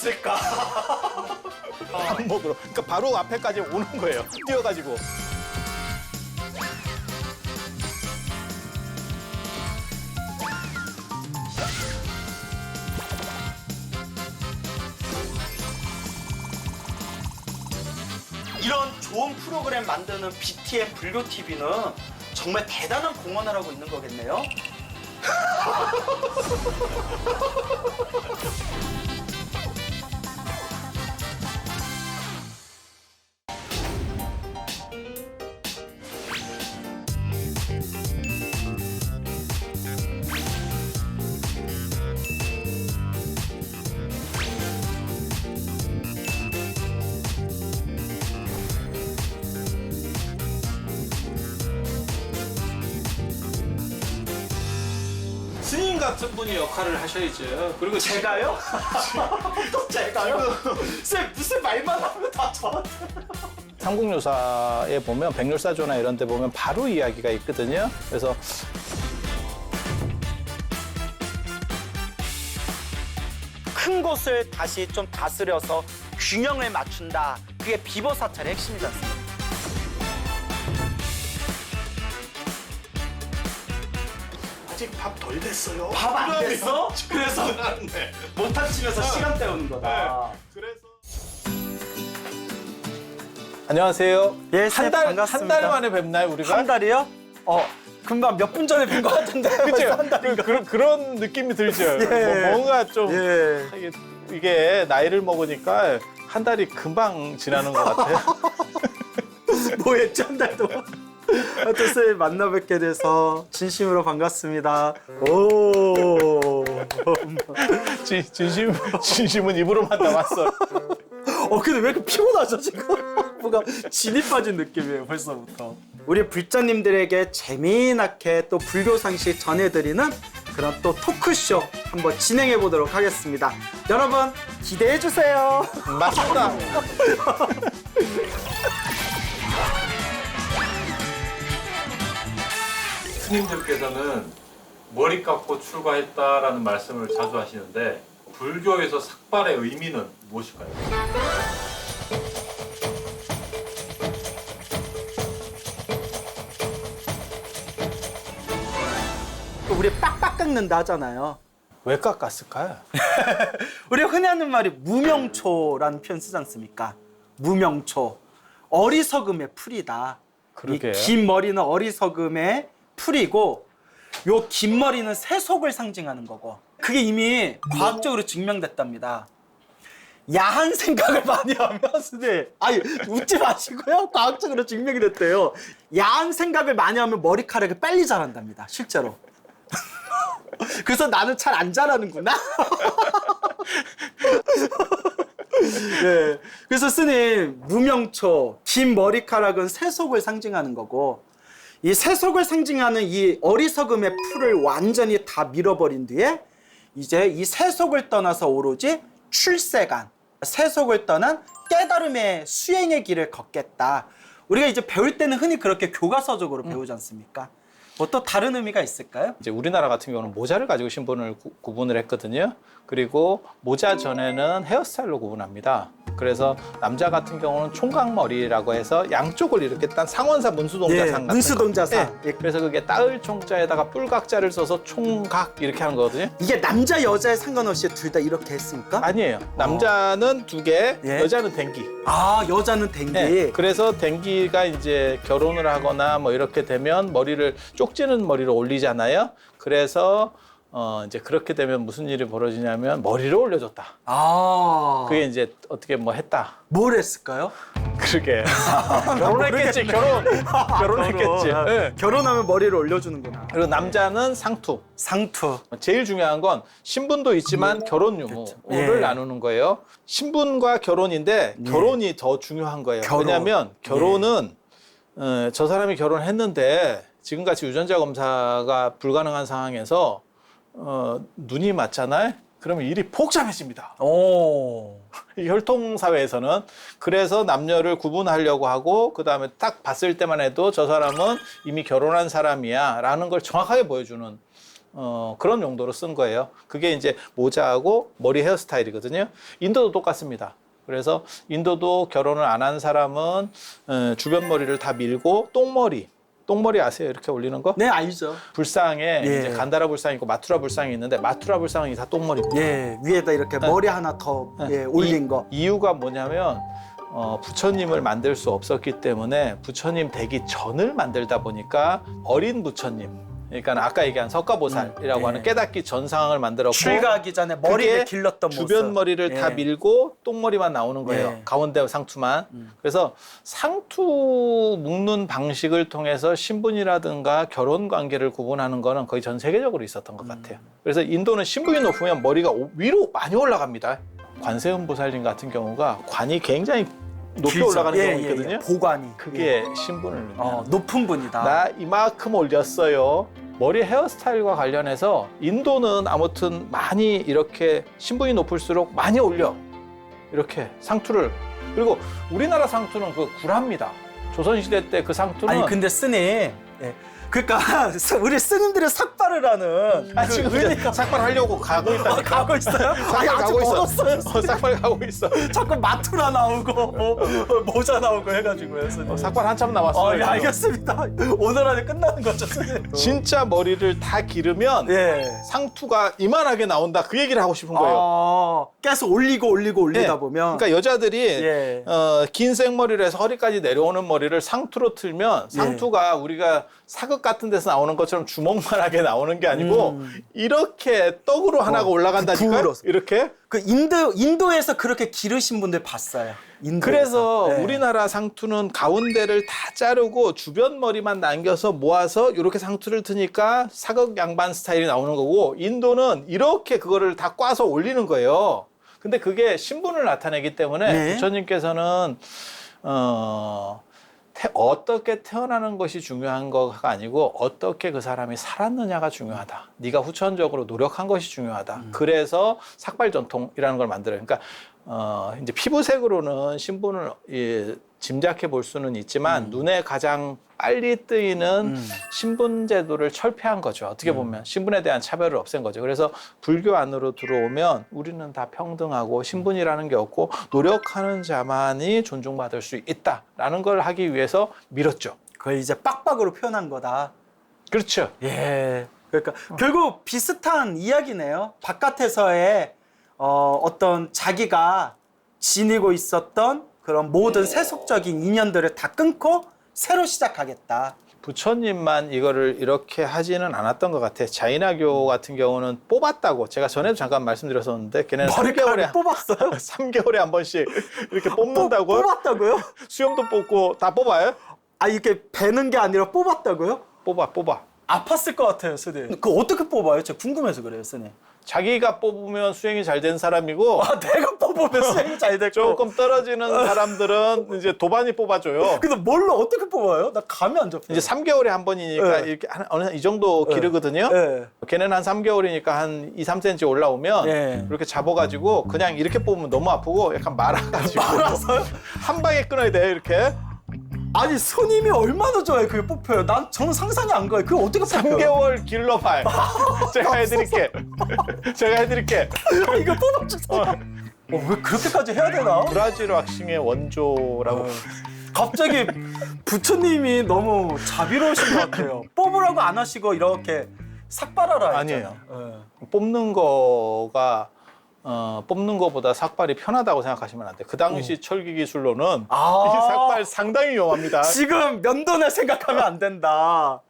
왔을까? 밥 먹으러. 그러니까 바로 앞에까지 오는 거예요. 뛰어가지고. 이런 좋은 프로그램 만드는 BTN 불교 TV는 정말 대단한 공헌을 하고 있는 거겠네요. 스님 같은 분이 역할을 하셔야죠. 그리고 제가요? 또 제가요? 쌤 무슨 말만 하면 다 저한테. 삼국유사에 보면 백률사조나 이런 데 보면 바로 이야기가 있거든요. 그래서 큰 곳을 다시 좀 다스려서 균형을 맞춘다. 그게 비버사찰의 핵심이지 않습니까? 아직 밥 덜 됐어요. 밥 안 됐어? 그래서 네. 못 합치면서 시간 때우는 거다. 그래서 안녕하세요. 예, 쌤, 한 달 반갑습니다. 한 달 만에 뵙나요, 우리가? 한 달이요? 금방 몇 분 전에 뵌 것 같은데. 그렇죠. 한 달인가? 그런 느낌이 들죠. 예. 뭔가 좀 예. 이게 나이를 먹으니까 한 달이 금방 지나는 것 같아요. 뭐 했지 한 달 동안? 하여튼 쌤 만나 뵙게 돼서 진심으로 반갑습니다. 오. 진심은 입으로만 담았어. 근데 왜 이렇게 피곤하죠 지금? 뭔가 진이 빠진 느낌이에요 벌써부터. 우리 불자님들에게 재미나게 또 불교 상식 전해드리는 그런 또 토크쇼 한번 진행해 보도록 하겠습니다. 여러분 기대해 주세요. 맞습니다. 스님들께서는 머리 깎고 출가했다라는 말씀을 자주 하시는데 불교에서 삭발의 의미는 무엇일까요? 우리 빡빡 깎는다 하잖아요. 왜 깎았을까요? 우리가 흔히 하는 말이 무명초라는 표현 쓰지 않습니까? 무명초. 어리석음의 풀이다. 그러게요. 이 긴 머리는 어리석음의 풀이고 요 긴 머리는 세속을 상징하는 거고 그게 이미 과학적으로 증명됐답니다. 야한 생각을 많이 하면 선생님 아니 웃지 마시고요. 과학적으로 증명이 됐대요. 야한 생각을 많이 하면 머리카락이 빨리 자란답니다. 실제로. 그래서 나는 잘 안 자라는구나. 네. 그래서 스님 무명초 긴 머리카락은 세속을 상징하는 거고 이 세속을 상징하는 이 어리석음의 풀을 완전히 다 밀어버린 뒤에 이제 이 세속을 떠나서 오로지 출세간 세속을 떠난 깨달음의 수행의 길을 걷겠다. 우리가 이제 배울 때는 흔히 그렇게 교과서적으로 배우지 않습니까? 뭐 또 다른 의미가 있을까요? 이제 우리나라 같은 경우는 모자를 가지고 신분을 구분을 했거든요. 그리고 모자 전에는 헤어스타일로 구분합니다. 그래서 남자 같은 경우는 총각머리라고 해서 양쪽을 이렇게 딴 상원사 문수동자상 같은 문수동자상. 거. 예. 그래서 그게 따을 총자에다가 뿔각자를 써서 총각 이렇게 하는 거거든요. 이게 남자 여자에 상관없이 둘 다 이렇게 했습니까? 아니에요. 남자는 2개, 예. 여자는 댕기. 아 여자는 댕기. 네, 그래서 댕기가 이제 결혼을 하거나 뭐 이렇게 되면 머리를 쪽지는 머리로 올리잖아요. 그래서 이제 그렇게 되면 무슨 일이 벌어지냐면 머리를 올려줬다. 아 그게 이제 어떻게 뭐 했다. 뭘 했을까요? 그러게. 결혼했겠지. 결혼했겠지. 네. 결혼하면 머리를 올려주는구나. 그리고 남자는 상투. 상투. 제일 중요한 건 신분도 있지만 결혼 유무를 예. 나누는 거예요. 신분과 결혼인데 결혼이 더 중요한 거예요. 결혼. 왜냐하면 결혼은 저 사람이 결혼했는데 지금같이 유전자 검사가 불가능한 상황에서 눈이 맞잖아요. 그러면 일이 복잡해집니다. 오. 이 혈통 사회에서는 그래서 남녀를 구분하려고 하고 그 다음에 딱 봤을 때만 해도 저 사람은 이미 결혼한 사람이야라는 걸 정확하게 보여주는 그런 용도로 쓴 거예요. 그게 이제 모자하고 머리 헤어스타일이거든요. 인도도 똑같습니다. 그래서 인도도 결혼을 안 한 사람은 주변 머리를 다 밀고 똥머리 아세요? 이렇게 올리는 거? 네, 알죠. 불상에 예. 이제 간다라 불상이 있고 마투라 불상이 있는데 마투라 불상이 다 똥머리입니다. 예, 위에다 이렇게 머리 하나 더 올린 거. 이유가 뭐냐면 부처님을 만들 수 없었기 때문에 부처님 되기 전을 만들다 보니까 어린 부처님, 그러니까 아까 얘기한 석가보살이라고 네. 하는 깨닫기 전 상황을 만들었고 출가하기 전에 머리를 그게 길렀던 모습. 주변 머리를 다 예. 밀고 똥머리만 나오는 거예요. 예. 가운데 상투만. 그래서 상투 묶는 방식을 통해서 신분이라든가 결혼 관계를 구분하는 거는 거의 전 세계적으로 있었던 것 같아요. 그래서 인도는 신분이 높으면 머리가 위로 많이 올라갑니다. 관세음 보살님 같은 경우가 관이 굉장히 높이 길죠. 올라가는 예, 경우가 예, 있거든요. 예. 보관이. 그게 신분을 의미하는 높은 분이다. 나 이만큼 올렸어요. 머리 헤어스타일과 관련해서 인도는 아무튼 많이 이렇게 신분이 높을수록 많이 올려. 이렇게 상투를. 그리고 우리나라 상투는 그 구라입니다. 조선시대 때 그 상투는 아니 근데 스님, 예. 그러니까 우리 스님들이 삭발을 하는 지금 의미가 삭발 하려고 가고 있다니까. 가고 있어요? 아니 삭발 아직 가고 있어. 멀었어요. 삭발 가고 있어. 자꾸 마투라 나오고 모자 나오고 해가지고요, 스님. 삭발 한참 남았어요. 예, 알겠습니다. 오늘 안에 끝나는 거죠, 스님. 진짜 머리를 다 기르면 예. 상투가 이만하게 나온다. 그 얘기를 하고 싶은 거예요. 계속 올리다 네. 보면. 그러니까 여자들이 예. 긴 생머리를 해서 허리까지 내려오는 머리를 상투로 틀면 상투가 우리가 사극 같은 데서 나오는 것처럼 주먹만하게 나오는 게 아니고 이렇게 떡으로 하나가 올라간다니까요. 구부러서. 이렇게. 그 인도에서 그렇게 기르신 분들 봤어요. 인도에서. 그래서 네. 우리나라 상투는 가운데를 다 자르고 주변 머리만 남겨서 모아서 이렇게 상투를 트니까 사극 양반 스타일이 나오는 거고 인도는 이렇게 그거를 다 꽈서 올리는 거예요. 근데 그게 신분을 나타내기 때문에 네. 부처님께서는 어떻게 태어나는 것이 중요한 거가 아니고 어떻게 그 사람이 살았느냐가 중요하다. 네가 후천적으로 노력한 것이 중요하다. 그래서 삭발 전통이라는 걸 만들어요. 그러니까 이제 피부색으로는 신분을 짐작해 볼 수는 있지만 눈에 가장 빨리 뜨이는 신분 제도를 철폐한 거죠. 어떻게 보면 신분에 대한 차별을 없앤 거죠. 그래서 불교 안으로 들어오면 우리는 다 평등하고 신분이라는 게 없고 노력하는 자만이 존중받을 수 있다라는 걸 하기 위해서 밀었죠. 그걸 이제 빡빡으로 표현한 거다. 그렇죠. 예. 그러니까 결국 비슷한 이야기네요. 바깥에서의 어떤 자기가 지니고 있었던 그런 모든 세속적인 인연들을 다 끊고 새로 시작하겠다. 부처님만 이거를 이렇게 하지는 않았던 것 같아요. 자이나교 같은 경우는 뽑았다고 제가 전에도 잠깐 말씀드렸었는데 걔네는 3개월에 머리카락을 뽑았어요? 3개월에 한 번씩 이렇게 뽑는다고 뽑았다고요? 수염도 뽑고 다 뽑아요? 아 이게 베는 게 아니라 뽑았다고요? 뽑아. 아팠을 것 같아요, 스님. 그거 어떻게 뽑아요? 제가 궁금해서 그래요, 스님. 자기가 뽑으면 수행이 잘 된 사람이고 내가 뽑으면 수행이 잘 됐고. 조금 떨어지는 사람들은 이제 도반이 뽑아줘요. 근데 뭘로 어떻게 뽑아요? 나 감이 안 잡혀. 이제 3개월에 한 번이니까 네. 이렇게 어느 이 정도 기르거든요. 네. 걔는 한 3개월이니까 한 2, 3cm 올라오면 네. 이렇게 잡아가지고 그냥 이렇게 뽑으면 너무 아프고 약간 말아가지고 말아서요? 한 방에 끊어야 돼요 이렇게. 아니 손님이 얼마나 좋아요 그게 뽑혀요. 저는 상상이 안 가요. 그게 어떻게 뽑혀요? 3개월 길러봐요. 제가 해드릴게. 제가 해드릴게. 이거 뽑아주세요. 왜 그렇게까지 해야 되나? 브라질 왁싱의 원조라고. 갑자기 부처님이 너무 자비로우신 것 같아요. 뽑으라고 안 하시고 이렇게 삭발하라 했잖아요. 뽑는 거가 뽑는 거보다 삭발이 편하다고 생각하시면 안 돼요. 그 당시 철기 기술로는 아. 이 삭발 상당히 위험합니다. 지금 면도날 생각하면 안 된다.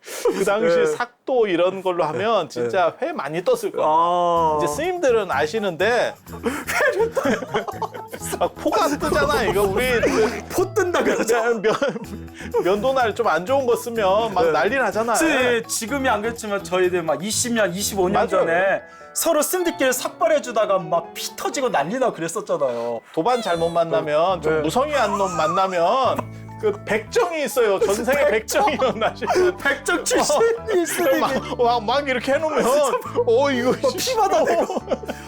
그 당시 네. 삭도 이런 걸로 하면 진짜 회 많이 떴을 거예요. 아. 이제 스님들은 아시는데 막 포가 뜨잖아 이거 우리 포 뜬다 그러죠. 면도날 좀 안 좋은 거 쓰면 막 난리 나잖아요. 지금이 안 그렇지만 저희들 막 20년, 25년 맞아요. 전에 서로 스님들끼리 삭발해주다가 막 피 터지고 난리 나고 그랬었잖아요. 도반 잘못 만나면 좀 네. 무성의한 놈 만나면 그 백정이 있어요. 전생에 백정이 나시면 백정 출신이 스님이 막 이렇게 해놓으면 이거 피 받아내고.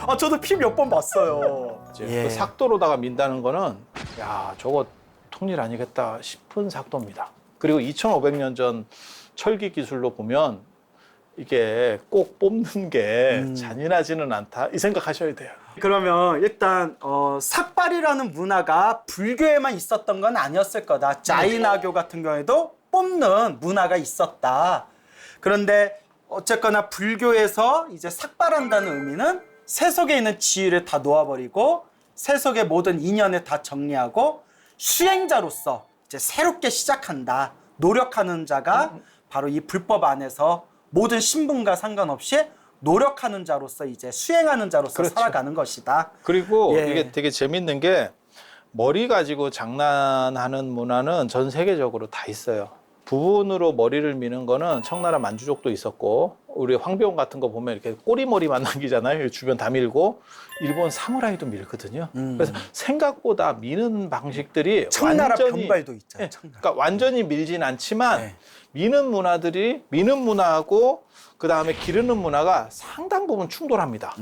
아 저도 피 몇 번 봤어요. 그 삭도로다가 민다는 거는 야 저거 통일 아니겠다 싶은 삭도입니다. 그리고 2,500년 전 철기 기술로 보면 이게 꼭 뽑는 게 잔인하지는 않다 이 생각하셔야 돼요. 그러면 일단 삭발이라는 문화가 불교에만 있었던 건 아니었을 거다. 자이나교 같은 경우에도 뽑는 문화가 있었다. 그런데 어쨌거나 불교에서 이제 삭발한다는 의미는 세속에 있는 지위를 다 놓아버리고 세속의 모든 인연을 다 정리하고 수행자로서 이제 새롭게 시작한다. 노력하는 자가 바로 이 불법 안에서 모든 신분과 상관없이 노력하는 자로서 이제 수행하는 자로서 그렇죠. 살아가는 것이다. 그리고 예. 이게 되게 재밌는 게 머리 가지고 장난하는 문화는 전 세계적으로 다 있어요. 부분으로 머리를 미는 거는 청나라 만주족도 있었고 우리 황비용 같은 거 보면 이렇게 꼬리머리만 남기잖아요. 주변 다 밀고 일본 사무라이도 밀거든요. 그래서 생각보다 미는 방식들이 청나라 완전히 변발도 있잖아요. 예, 청나라. 그러니까 완전히 밀진 않지만 네. 미는 문화들이 미는 문화하고 그 다음에 기르는 문화가 상당 부분 충돌합니다.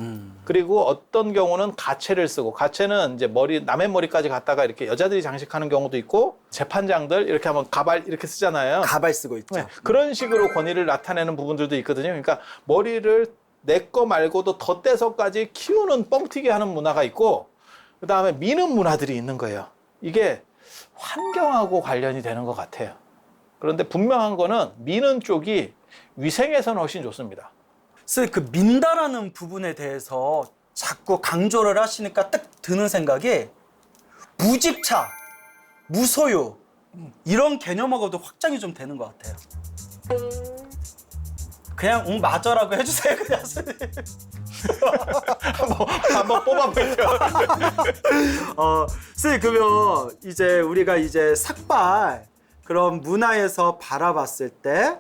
그리고 어떤 경우는 가채를 쓰고 가채는 이제 머리 남의 머리까지 갖다가 이렇게 여자들이 장식하는 경우도 있고 재판장들 이렇게 하면 가발 이렇게 쓰잖아요. 가발 쓰고 있죠. 네, 그런 식으로 권위를 나타내는 부분들도 있거든요. 그러니까 머리를 내 거 말고도 덧대서까지 키우는 뻥튀기 하는 문화가 있고 그 다음에 미는 문화들이 있는 거예요. 이게 환경하고 관련이 되는 것 같아요. 그런데 분명한 거는 미는 쪽이 위생에서는 훨씬 좋습니다. 그래서 그 민다라는 부분에 대해서 자꾸 강조를 하시니까 딱 드는 생각이 무집차, 무소유 이런 개념하고도 확장이 좀 되는 것 같아요. 그냥 응 맞아라고 해주세요 그냥. 한번 뽑아볼게요. 선생님 그러면 이제 우리가 이제 삭발 그런 문화에서 바라봤을 때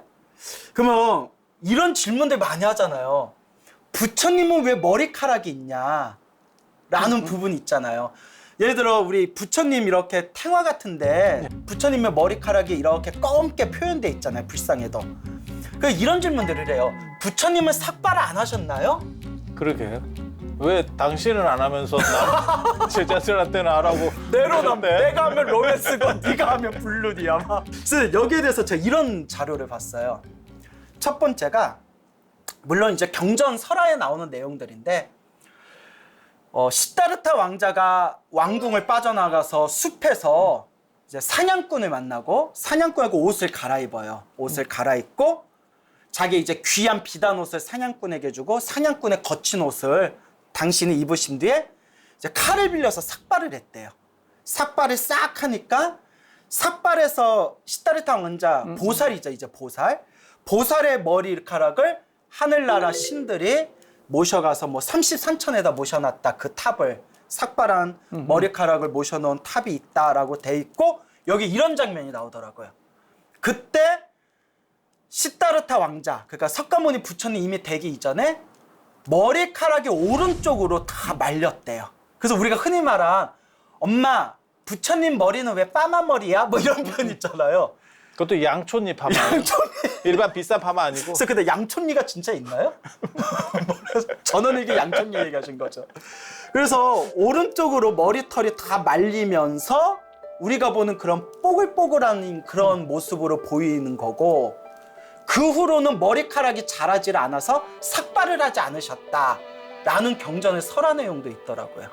그러면 이런 질문들 많이 하잖아요. 부처님은 왜 머리카락이 있냐? 라는 부분이 있잖아요. 예를 들어 우리 부처님 이렇게 탱화 같은데 부처님의 머리카락이 이렇게 검게 표현돼 있잖아요. 불상에도. 그 이런 질문들을 해요. 부처님은 삭발 안 하셨나요? 그러게요. 왜 당신은 안 하면서 남 제자들한테는 하라고 내로남 그러는데? 내가 하면 로맨스고 네가 하면 블루디야 막. 그래서 여기에 대해서 제가 이런 자료를 봤어요. 첫 번째가 물론 이제 경전 설화에 나오는 내용들인데 시다르타 왕자가 왕궁을 빠져나가서 숲에서 이제 사냥꾼을 만나고 사냥꾼하고 옷을 갈아입어요. 옷을 갈아입고 자기 이제 귀한 비단 옷을 사냥꾼에게 주고 사냥꾼의 거친 옷을 당신이 입으신 뒤에 이제 칼을 빌려서 삭발을 했대요. 삭발을 싹 하니까 삭발에서 시다르타 왕자 보살이죠, 이제 보살. 보살의 머리카락을 하늘나라 신들이 모셔가서 뭐 33천에다 모셔놨다. 그 탑을 삭발한 머리카락을 모셔놓은 탑이 있다라고 돼 있고 여기 이런 장면이 나오더라고요. 그때 시다르타 왕자, 그러니까 석가모니 부처님 이미 되기 이전에 머리카락이 오른쪽으로 다 말렸대요. 그래서 우리가 흔히 말한 엄마 부처님 머리는 왜 빠마 머리야? 뭐 이런 표현 있잖아요. 그것도 양촌잎 파마. 일반 비싼 파마 아니고. 그래서 근데 양촌리가 진짜 있나요? 저는 이게 양촌리 얘기하신 거죠. 그래서 오른쪽으로 머리털이 다 말리면서 우리가 보는 그런 뽀글뽀글한 그런 모습으로 보이는 거고 그 후로는 머리카락이 자라질 않아서 삭발을 하지 않으셨다라는 경전의 설화 내용도 있더라고요.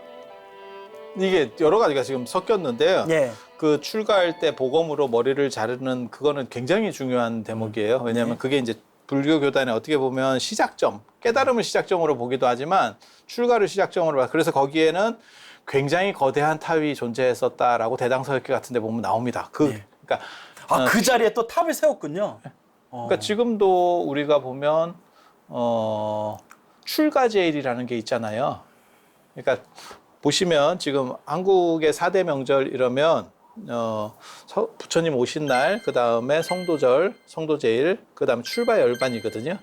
이게 여러 가지가 지금 섞였는데요. 예. 그 출가할 때 보검으로 머리를 자르는 그거는 굉장히 중요한 대목이에요. 왜냐하면 그게 이제 불교 교단에 어떻게 보면 시작점, 깨달음을 시작점으로 보기도 하지만 출가를 시작점으로 봐. 그래서 거기에는 굉장히 거대한 탑이 존재했었다라고 대당서역기 같은 데 보면 나옵니다. 그러니까 그 자리에 또 탑을 세웠군요. 그러니까 지금도 우리가 보면 출가제일이라는 게 있잖아요. 그러니까 보시면 지금 한국의 4대 명절 이러면 부처님 오신 날, 그 다음에 성도절, 성도제일, 그 다음에 출가열반이거든요.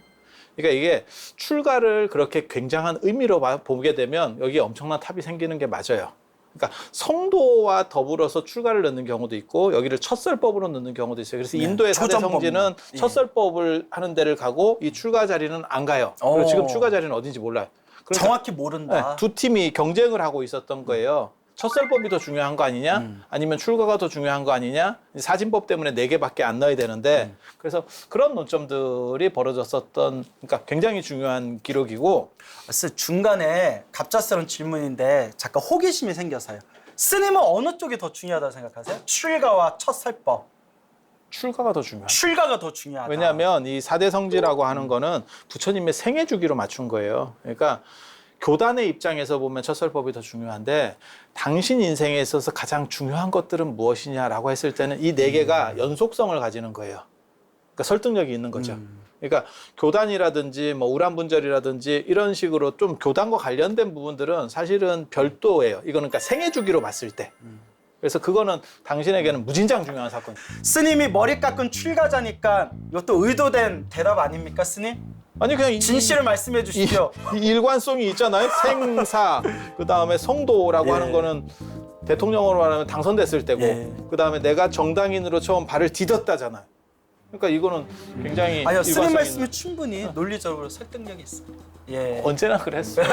그러니까 이게 출가를 그렇게 굉장한 의미로 보게 되면 여기에 엄청난 탑이 생기는 게 맞아요. 그러니까 성도와 더불어서 출가를 넣는 경우도 있고 여기를 첫설법으로 넣는 경우도 있어요. 그래서 인도의 4대 성지는 첫설법을 하는 데를 가고 이 출가 자리는 안 가요. 그리고 지금 출가 자리는 어딘지 몰라요. 그러니까 정확히 모른다. 두 팀이 경쟁을 하고 있었던 거예요. 첫 설법이 더 중요한 거 아니냐? 아니면 출가가 더 중요한 거 아니냐? 사진법 때문에 4개밖에 안 넣어야 되는데 그래서 그런 논점들이 벌어졌었던 그러니까 굉장히 중요한 기록이고 중간에 갑작스러운 질문인데 잠깐 호기심이 생겨서요. 스님은 어느 쪽이 더 중요하다고 생각하세요? 출가와 첫 설법. 출가가 더 중요하다. 출가가 더 중요하다. 왜냐하면 이 4대 성지라고 하는 거는 부처님의 생애 주기로 맞춘 거예요. 그러니까 교단의 입장에서 보면 첫설법이 더 중요한데 당신 인생에 있어서 가장 중요한 것들은 무엇이냐라고 했을 때는 이 4개가 연속성을 가지는 거예요. 그러니까 설득력이 있는 거죠. 그러니까 교단이라든지 뭐 우란분절이라든지 이런 식으로 좀 교단과 관련된 부분들은 사실은 별도예요. 이거는 그러니까 생애 주기로 봤을 때. 그래서 그거는 당신에게는 무진장 중요한 사건이에요. 스님이 머리 깎은 출가자니까 이것도 의도된 대답 아닙니까, 스님? 아니 그냥 진실을 말씀해 주십시오. 이 일관성이 있잖아요. 생사, 그 다음에 성도라고 예. 하는 거는 대통령으로 말하면 당선됐을 때고, 예. 그 다음에 내가 정당인으로 처음 발을 디뎠다잖아요. 그러니까 이거는 굉장히 아니요, 스님 일관성 말씀이 있는. 충분히 논리적으로 설득력이 있습니다. 예. 언제나 그랬어요.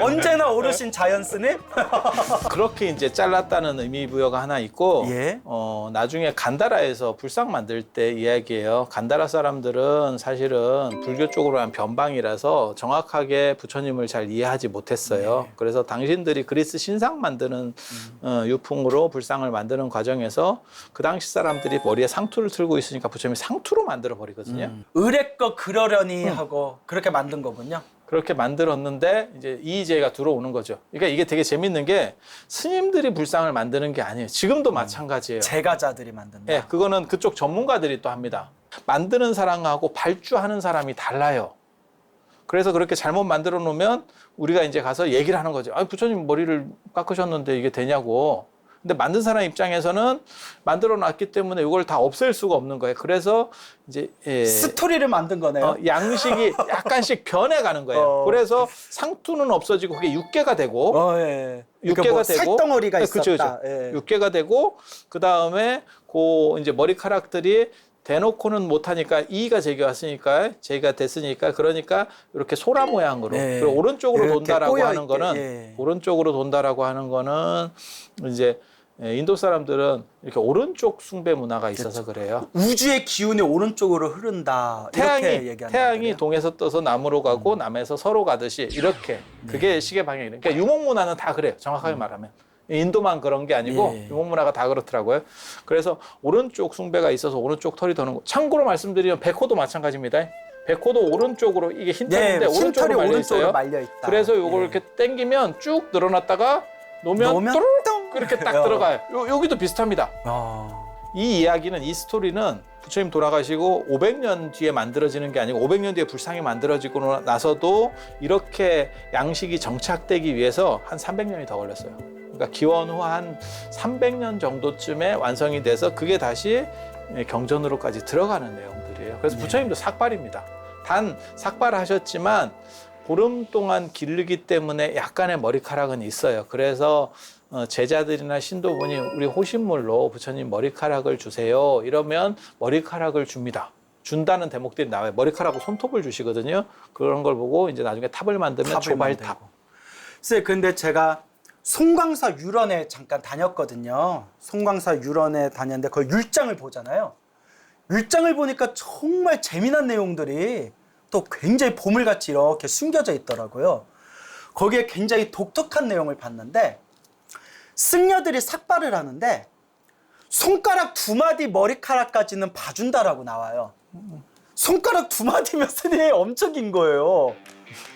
언제나 오르신 자연 스님? 그렇게 이제 잘랐다는 의미 부여가 하나 있고, 예. 나중에 간다라에서 불상 만들 때 이야기예요. 간다라 사람들은 사실은 불교 쪽으로 한 변방이라서 정확하게 부처님을 잘 이해하지 못했어요. 그래서 당신들이 그리스 신상 만드는 유풍으로 불상을 만드는 과정에서 그 당시 사람들이 머리에 상투를 틀고 있으니까 부처님이 상투로 만들어 버리거든요. 의뢰 거 그러려니 하고 그렇게 만든 거군요. 그렇게 만들었는데 이제 이의제가 들어오는 거죠. 그러니까 이게 되게 재밌는 게 스님들이 불상을 만드는 게 아니에요. 지금도 마찬가지예요. 제가자들이 만든다. 예, 그거는 그쪽 전문가들이 또 합니다. 만드는 사람하고 발주하는 사람이 달라요. 그래서 그렇게 잘못 만들어 놓으면 우리가 이제 가서 얘기를 하는 거죠. 아, 부처님 머리를 깎으셨는데 이게 되냐고. 근데 만든 사람 입장에서는 만들어 놨기 때문에 이걸 다 없앨 수가 없는 거예요. 그래서 이제 스토리를 만든 거네요. 양식이 약간씩 변해가는 거예요. 그래서 상투는 없어지고 그게 육계가 되고 예. 육계가 뭐 되고 살덩어리가 네, 있었다. 그쵸. 예. 육계가 되고 그 다음에 그 이제 머리카락들이 대놓고는 못하니까 이의가 제기왔으니까 제기가 됐으니까 그러니까 이렇게 소라 모양으로 예. 그리고 오른쪽으로 이렇게 돈다라고 꼬여 하는 있게, 거는 예. 오른쪽으로 돈다라고 하는 거는 이제 인도 사람들은 이렇게 오른쪽 숭배 문화가 있어서 그래요. 우주의 기운이 오른쪽으로 흐른다. 이렇게 얘기한다. 태양이 동에서 떠서 남으로 가고 남에서 서로 가듯이 이렇게 그게 시계 방향이래요. 그러니까 유목 문화는 다 그래요. 정확하게 말하면. 인도만 그런 게 아니고 예. 유목 문화가 다 그렇더라고요. 그래서 오른쪽 숭배가 있어서 오른쪽 털이 도는 거. 참고로 말씀드리면 백호도 마찬가지입니다. 백호도 오른쪽으로 이게 흰 털인데 흰 오른쪽으로 털이 말려 오른쪽으로 있어요. 말려 있다. 그래서 요걸 예. 이렇게 당기면 쭉 늘어났다가 놓으면 놓으면 뚜루룩 뚱! 그렇게 딱 야. 들어가요. 여기도 비슷합니다. 어. 이 이야기는 이 스토리는 부처님 돌아가시고 500년 뒤에 만들어지는 게 아니고 500년 뒤에 불상이 만들어지고 나서도 이렇게 양식이 정착되기 위해서 한 300년이 더 걸렸어요. 그러니까 기원 후 한 300년 정도쯤에 완성이 돼서 그게 다시 경전으로까지 들어가는 내용들이에요. 그래서 부처님도 삭발입니다. 단 삭발하셨지만 보름 동안 기르기 때문에 약간의 머리카락은 있어요. 그래서 제자들이나 신도분이 우리 호신물로 부처님 머리카락을 주세요. 이러면 머리카락을 줍니다. 준다는 대목들이 나와요. 머리카락으로 손톱을 주시거든요. 그런 걸 보고 이제 나중에 탑을 만들면 조발탑. 선생님, 근데 제가 송광사 유런에 잠깐 다녔거든요. 송광사 유런에 다녔는데 그 율장을 보잖아요. 율장을 보니까 정말 재미난 내용들이 또 굉장히 보물같이 이렇게 숨겨져 있더라고요. 거기에 굉장히 독특한 내용을 봤는데 승려들이 삭발을 하는데 손가락 2마디 머리카락까지는 봐준다라고 나와요. 손가락 2마디면 스님이 엄청 긴 거예요.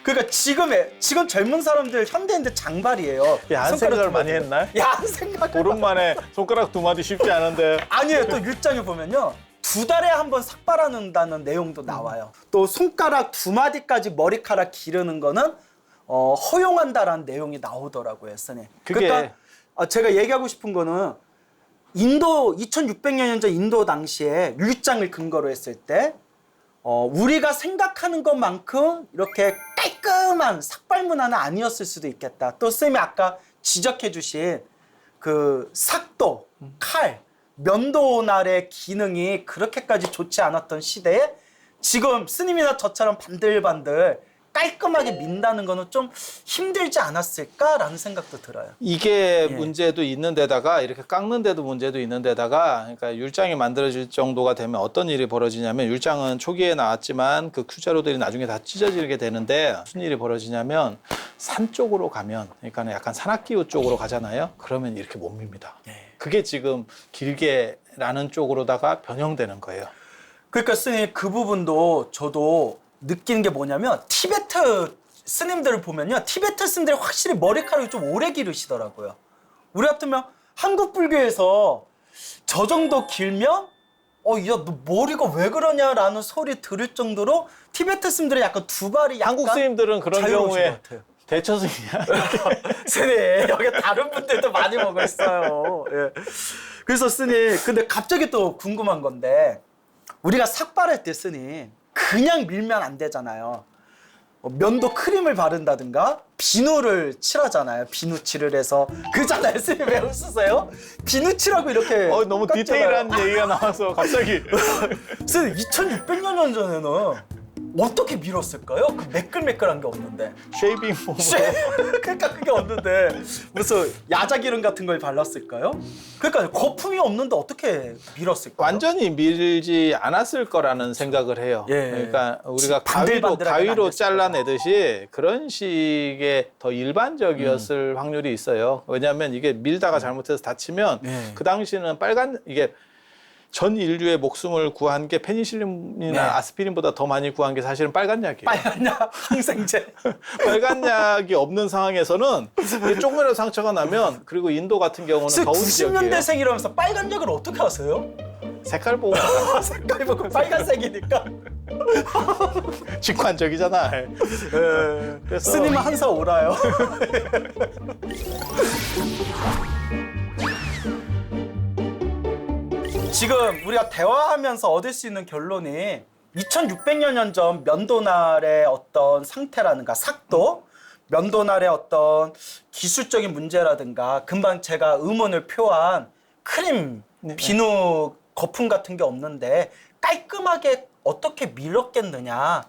그러니까 지금 젊은 사람들 현대인들 장발이에요. 야한 손가락 생각을 2마디면. 많이 했나요? 야한 생각. 보름 만에 손가락 2마디 쉽지 않은데. 아니에요. 또 율장에 보면요. 2달에 한 번 삭발한다는 내용도 나와요. 또 손가락 2마디까지 머리카락 기르는 거는 허용한다라는 내용이 나오더라고요, 스님. 그게 그러니까 제가 얘기하고 싶은 거는 인도 2600년 전 인도 당시에 율장을 근거로 했을 때 우리가 생각하는 것만큼 이렇게 깔끔한 삭발 문화는 아니었을 수도 있겠다. 또 스님이 아까 지적해 주신 그 삭도, 칼, 면도날의 기능이 그렇게까지 좋지 않았던 시대에 지금 스님이나 저처럼 반들반들 깔끔하게 민다는 거는 좀 힘들지 않았을까라는 생각도 들어요. 이게 예. 문제도 있는 데다가 이렇게 깎는데도 문제도 있는 데다가 그러니까 율장이 만들어질 정도가 되면 어떤 일이 벌어지냐면 율장은 초기에 나왔지만 그 Q자로들이 나중에 다 찢어지게 되는데 무슨 일이 벌어지냐면 산 쪽으로 가면 그러니까 약간 산악기후 쪽으로 가잖아요. 그러면 이렇게 못 밉니다. 그게 지금 길게라는 쪽으로다가 변형되는 거예요. 그러니까 스님 그 부분도 저도 느끼는 게 뭐냐면 티베트 스님들을 보면요. 티베트 스님들이 확실히 머리카락이 좀 오래 기르시더라고요. 우리 같으면 한국 불교에서 저 정도 길면 야, 너 머리가 왜 그러냐라는 소리 들을 정도로 티베트 스님들이 약간 두 발이 약간 한국 스님들은 그런 자유로우신 경우에 것 같아요. 대처 스님이야. 스님 여기 다른 분들도 많이 먹고 있어요. 예. 그래서 스님 근데 갑자기 또 궁금한 건데 우리가 삭발할 때 스님 그냥 밀면 안 되잖아요. 면도 크림을 바른다든가 비누를 칠하잖아요. 비누칠을 해서 그잖아요. 스님 왜 웃으세요? 비누칠하고 이렇게 너무 깎잖아요. 디테일한 얘기가 나와서 갑자기. 스님 2600년 전에는 어떻게 밀었을까요? 그 매끌매끌한 게 없는데. 쉐이빙 폼. 그러니까 그게 없는데 무슨 야자기름 같은 걸 발랐을까요? 그러니까 거품이 없는데 어떻게 밀었을까요? 완전히 밀지 않았을 거라는 생각을 해요. 예. 그러니까 우리가 반들반들하게는 안 가위로 됐을 잘라내듯이 그런 식의 더 일반적이었을 확률이 있어요. 왜냐하면 이게 밀다가 잘못해서 다치면 예. 그 당시는 이게 전 인류의 목숨을 구한 게 페니실린이나 네. 아스피린보다 더 많이 구한 게 사실은 빨간 약이에요. 빨간 약, 항생제. 빨간 약이 없는 상황에서는 이게 조금이라도 상처가 나면 그리고 인도 같은 경우는 더운 지역이에요. 90년대생이라면서 빨간 약을 어떻게 아세요? 색깔 보고 색깔이 보고 빨간색이니까. 직관적이잖아. 그래서 스님은 한사 오라요. 지금 우리가 대화하면서 얻을 수 있는 결론이 2600년 전 면도날의 어떤 상태라든가 삭도, 면도날의 어떤 기술적인 문제라든가 금방 제가 의문을 표한 크림, 비누, 거품 같은 게 없는데 깔끔하게 어떻게 밀었겠느냐.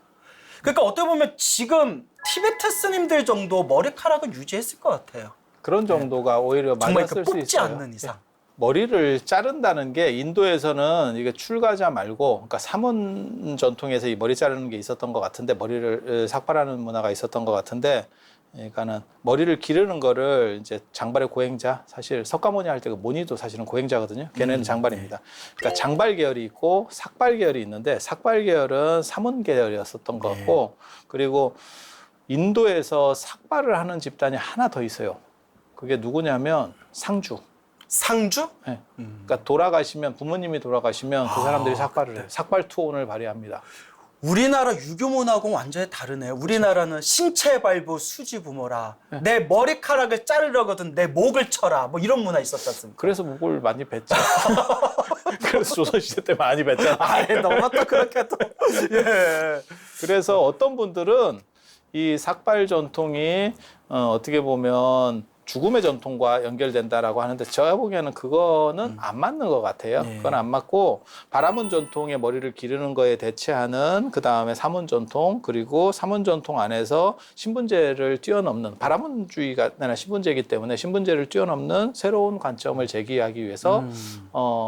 그러니까 어떻게 보면 지금 티베트 스님들 정도 머리카락은 유지했을 것 같아요. 그런 정도가 오히려 정말 맞았을 그 수 뽑지 있어요. 않는 이상. 머리를 자른다는 게 인도에서는 이게 출가자 말고 그러니까 사문 전통에서 이 머리 자르는 게 있었던 것 같은데 머리를 삭발하는 문화가 있었던 것 같은데 그러니까는 머리를 기르는 거를 이제 장발의 고행자 사실 석가모니 할 때 그 모니도 사실은 고행자거든요. 걔네는 장발입니다. 그러니까 장발 계열이 있고 삭발 계열이 있는데 삭발 계열은 사문 계열이었었던 것 같고 그리고 인도에서 삭발을 하는 집단이 하나 더 있어요. 그게 누구냐면 상주. 상주? 네. 그러니까 돌아가시면 부모님이 돌아가시면 그 사람들이 삭발을 해요. 삭발 투혼을 발휘합니다. 우리나라 유교 문화하고는 완전히 다르네요. 우리나라는 신체 발부 수지 부모라. 내 머리카락을 자르려거든 내 목을 쳐라. 뭐 이런 문화 있었지 않습니까? 그래서 목을 많이 뱉죠. 그래서 조선시대 때 많이 뱉잖아요. 아예 너무 또 그렇게 또. 예. 그래서 어떤 분들은 이 삭발 전통이 어떻게 보면 죽음의 전통과 연결된다라고 하는데 제가 보기에는 그거는 안 맞는 것 같아요. 그건 안 맞고 바라문 전통의 머리를 기르는 거에 대체하는 그 다음에 사문 전통 그리고 사문 전통 안에서 신분제를 뛰어넘는 바라문주의가 신분제이기 때문에 신분제를 뛰어넘는 새로운 관점을 제기하기 위해서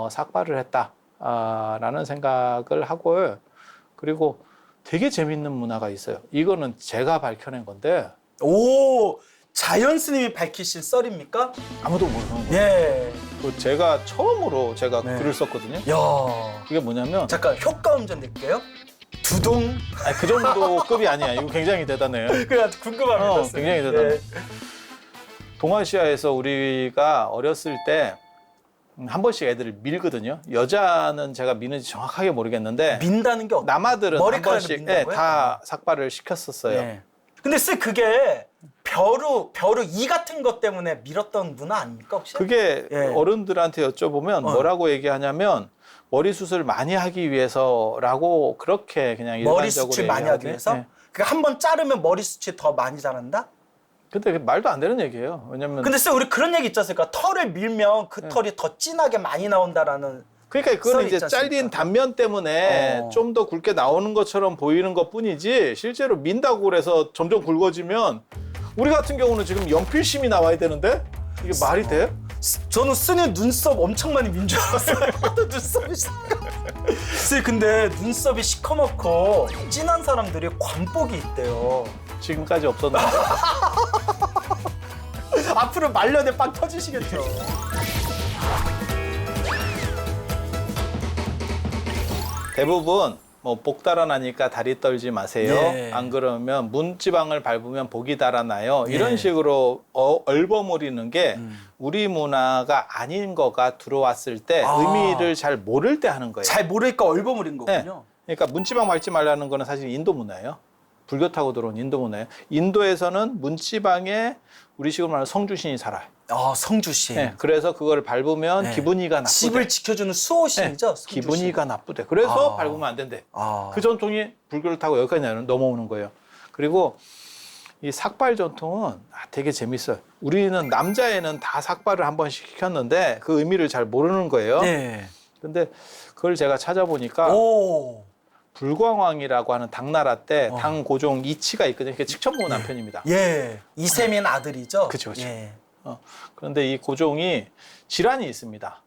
삭발을 했다라는 생각을 하고 그리고 되게 재밌는 문화가 있어요. 이거는 제가 밝혀낸 건데 오, 자연 스님이 밝히신 썰입니까? 아무도 모르는 거예요. 예. 제가 처음으로 제가 네. 글을 썼거든요. 야. 그게 뭐냐면 잠깐 효과 음전 낼게요. 두둥. 아니, 그 정도 급이 아니야. 이거 굉장히 대단해요. 그냥 궁금합니다. 스님. 굉장히 대단해. 예. 동아시아에서 우리가 어렸을 때 한 번씩 애들을 밀거든요. 여자는 제가 미는지 정확하게 모르겠는데 민다는 게 어때? 남아들은 한 머리카락을 번씩 민다고요? 다 삭발을 시켰었어요. 예. 근데 쎄 그게 벼루 이 같은 것 때문에 밀었던 문화 아닙니까 혹시? 그게 예. 어른들한테 여쭤보면 뭐라고 얘기하냐면 머리 수술 많이 하기 위해서라고 그렇게 그냥 일반적으로 머리 수치 많이 하기 얘기하는데, 위해서? 예. 그 한 번 자르면 머리 수치 더 많이 자란다? 근데 그게 말도 안 되는 얘기예요. 왜냐면 근데 쎄 우리 그런 얘기 있지 않습니까? 털을 밀면 그 털이 더 진하게 많이 나온다라는 그러니까 그거는 썰이 이제 있지 않습니까? 잘린 단면 때문에 좀 더 굵게 나오는 것처럼 보이는 것뿐이지 실제로 민다고 그래서 점점 굵어지면 우리 같은 경우는 지금 연필심이 나와야 되는데 이게 말이 돼? 저는 스님 눈썹 엄청 많이 민 줄 알았어요. 눈썹이 스님 근데 눈썹이 시커멓고 진한 사람들이 관복이 있대요. 지금까지 없었는데. 앞으로 말년에 빵 터지시겠죠. 대부분 뭐 복 달아나니까 다리 떨지 마세요. 예. 안 그러면 문지방을 밟으면 복이 달아나요. 이런 예. 식으로 얼버무리는 게 우리 문화가 아닌 거가 들어왔을 때 아. 의미를 잘 모를 때 하는 거예요. 잘 모르니까 얼버무린 거군요. 그러니까 문지방 밟지 말라는 거는 사실 인도 문화예요. 불교 타고 들어온 인도 문화예요. 인도에서는 문지방에 우리식으로 말하면 성주신이 살아요. 성주신. 네, 그래서 그걸 밟으면 네. 기분이가 나쁘대. 집을 지켜주는 수호신이죠. 성주신. 기분이가 나쁘대. 그래서 아. 밟으면 안 된대. 아. 그 전통이 불교를 타고 여기까지 넘어오는 거예요. 그리고 이 삭발 전통은 되게 재밌어요. 우리는 남자애는 다 삭발을 한 번씩 시켰는데 그 의미를 잘 모르는 거예요. 네. 근데 그걸 제가 찾아보니까 오. 불광왕이라고 하는 당나라 때 당 고종 이치가 있거든요. 그게 칙천모 남편입니다. 예. 이세민 아들이죠. 그쵸, 그쵸. 예. 그런데 이 고종이 질환이 있습니다.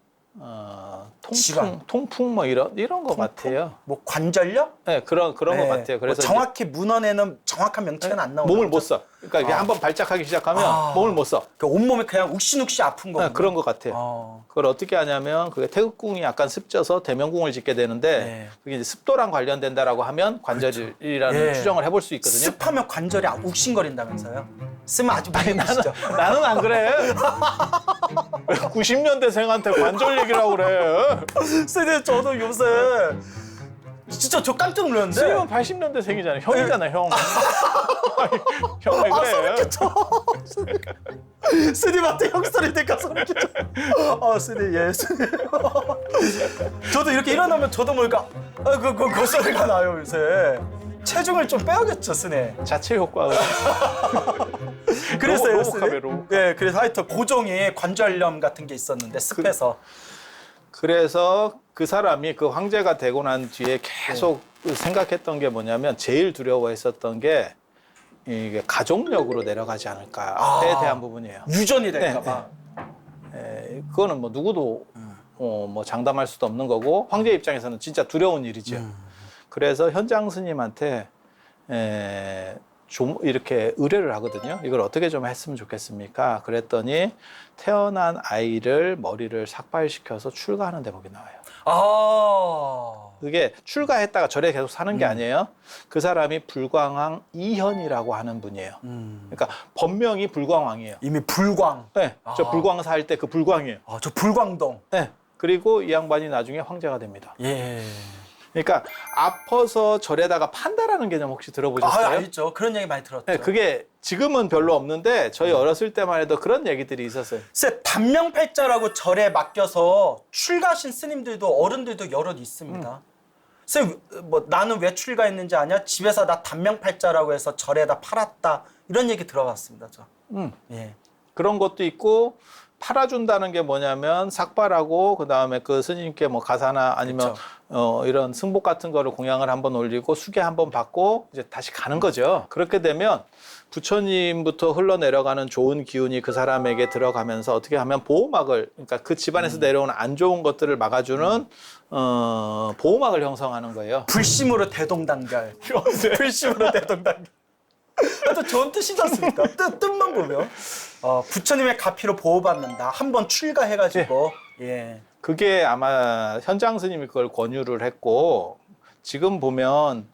질환. 통풍 뭐 이런 거 같아요. 뭐 관절염? 네, 그런 거 네. 같아요. 그래서 뭐 정확히 문헌에는 정확한 명칭은 안 나오는 몸을 못 써. 그러니까 이게 한번 발작하기 시작하면 몸을 못 써. 그러니까 온몸이 그냥 욱신욱신 아픈 거군요. 네, 그런 것 같아요. 그걸 어떻게 하냐면 그게 태극궁이 약간 습져서 대명궁을 짓게 되는데 네. 그게 이제 습도랑 관련된다라고 하면 관절이라는 예. 추정을 해볼 수 있거든요. 습하면 관절이 욱신거린다면서요? 쓰면 아주 많이 나시죠. 나는 안 그래. 90년대생한테 관절 얘기라고 그래. 선생님 저도 요새 진짜 저 깜짝 놀랐는데. 수님은 80년대생이잖아요. 형이잖아, 형. 형 왜 그래? 스님한테 형 소리 내니까 소리 끼쳐. 스님, 예, 스님. 저도 이렇게 일어나면 저도 모르니까 그 소리가 나요, 요새. 체중을 좀 빼야겠죠, 스님. 자체 효과가. 그래서요, 로보카베로. 예, 그래서 하여튼 고종이 관절염 같은 게 있었는데 습해서. 그래서 그 사람이 그 황제가 되고 난 뒤에 계속 생각했던 게 뭐냐면 제일 두려워했었던 게 이게 가족력으로 내려가지 않을까에 대한 부분이에요. 유전이 될까봐. 그거는 뭐 누구도 뭐 장담할 수도 없는 거고 황제 입장에서는 진짜 두려운 일이죠. 그래서 현장 스님한테 좀 이렇게 의뢰를 하거든요. 이걸 어떻게 좀 했으면 좋겠습니까? 그랬더니 태어난 아이를 머리를 삭발시켜서 출가하는 대목이 나와요. 그게 출가했다가 절에 계속 사는 게 아니에요. 그 사람이 불광왕 이현이라고 하는 분이에요. 그러니까 본명이 불광왕이에요. 이미 불광. 네, 저 불광사 할 때 그 불광이에요. 저 불광동. 네, 그리고 이 양반이 나중에 황제가 됩니다. 예. 그러니까 아파서 절에다가 판다라는 개념 혹시 들어보셨어요? 알죠. 그런 얘기 많이 들었죠. 네, 그게 지금은 별로 없는데 저희 어렸을 때만 해도 그런 얘기들이 있었어요. 글쎄, 단명팔자라고 절에 맡겨서 출가하신 스님들도 어른들도 여럿 있습니다. 글쎄, 뭐 나는 왜 출가했는지 아냐? 집에서 나 단명팔자라고 해서 절에다 팔았다. 이런 얘기 들어봤습니다, 저. 예. 그런 것도 있고 팔아준다는 게 뭐냐면 삭발하고 그다음에 그 스님께 뭐 가사나 아니면 이런 승복 같은 거를 공양을 한번 올리고 수계 한번 받고 이제 다시 가는 거죠. 그렇게 되면 부처님부터 흘러내려가는 좋은 기운이 그 사람에게 들어가면서 어떻게 하면 보호막을, 그러니까 그 집안에서 내려오는 안 좋은 것들을 막아주는 보호막을 형성하는 거예요. 불심으로 대동단결. 불심으로 대동단결. 또 좋은 뜻이지 않습니까? 뜻만 보면. 부처님의 가피로 보호받는다. 한번 출가해가지고. 예. 그게 아마 현장 스님이 그걸 권유를 했고, 지금 보면